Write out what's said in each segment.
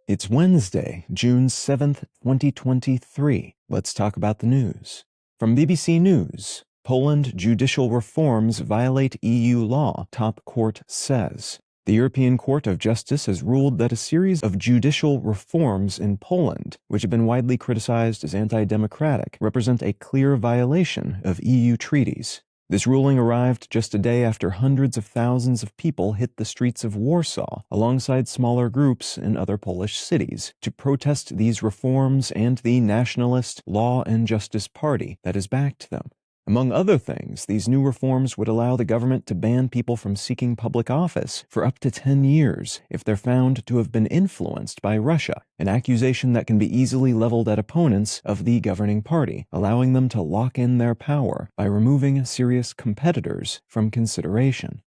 It's Wednesday, June 7th, 2023. Let's talk about the news. From BBC News, Poland judicial reforms violate EU law, top court says. The European Court of Justice has ruled that a series of judicial reforms in Poland, which have been widely criticized as anti-democratic, represent a clear violation of EU treaties. This ruling arrived just a day after hundreds of thousands of people hit the streets of Warsaw, alongside smaller groups in other Polish cities, to protest these reforms and the nationalist Law and Justice Party that has backed them. Among other things, these new reforms would allow the government to ban people from seeking public office for up to 10 years if they're found to have been influenced by Russia, an accusation that can be easily leveled at opponents of the governing party, allowing them to lock in their power by removing serious competitors from consideration.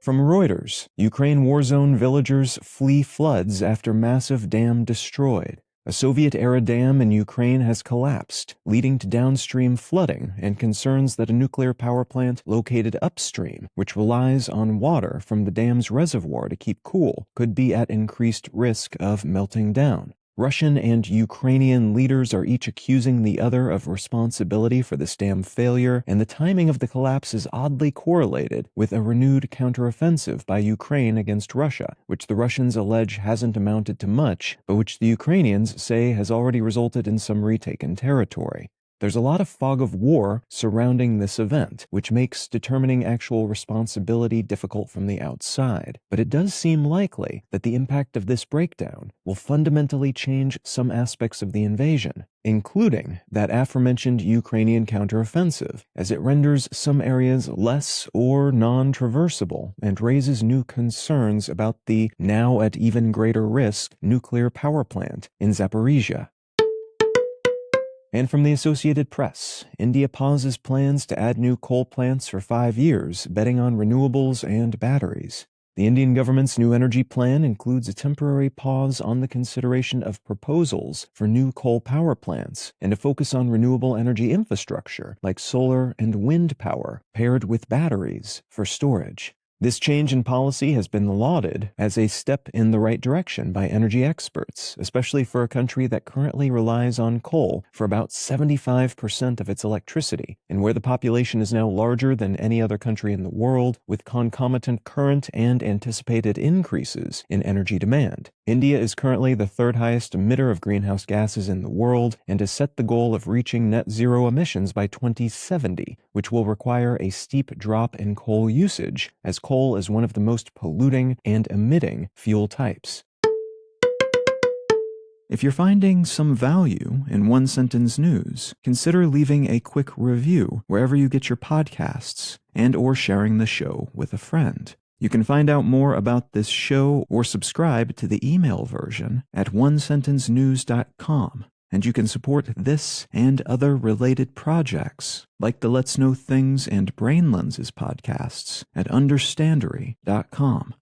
From Reuters, Ukraine war zone villagers flee floods after massive dam destroyed. A Soviet-era dam in Ukraine has collapsed, leading to downstream flooding and concerns that a nuclear power plant located upstream, which relies on water from the dam's reservoir to keep cool, could be at increased risk of melting down. Russian and Ukrainian leaders are each accusing the other of responsibility for this dam failure, and the timing of the collapse is oddly correlated with a renewed counteroffensive by Ukraine against Russia, which the Russians allege hasn't amounted to much, but which the Ukrainians say has already resulted in some retaken territory. There's a lot of fog of war surrounding this event, which makes determining actual responsibility difficult from the outside. But it does seem likely that the impact of this breakdown will fundamentally change some aspects of the invasion, including that aforementioned Ukrainian counteroffensive, as it renders some areas less or non-traversable and raises new concerns about the now at even greater risk nuclear power plant in Zaporizhia. And from the Associated Press, India pauses plans to add new coal plants for 5 years, betting on renewables and batteries. The Indian government's new energy plan includes a temporary pause on the consideration of proposals for new coal power plants and a focus on renewable energy infrastructure like solar and wind power paired with batteries for storage. This change in policy has been lauded as a step in the right direction by energy experts, especially for a country that currently relies on coal for about 75% of its electricity, and where the population is now larger than any other country in the world, with concomitant current and anticipated increases in energy demand. India is currently the third highest emitter of greenhouse gases in the world and has set the goal of reaching net zero emissions by 2070, which will require a steep drop in coal usage, as coal is one of the most polluting and emitting fuel types. If you're finding some value in One Sentence News, consider leaving a quick review wherever you get your podcasts and/or sharing the show with a friend. You can find out more about this show or subscribe to the email version at onesentencenews.com. And you can support this and other related projects, like the Let's Know Things and Brain Lenses podcasts, at understandery.com.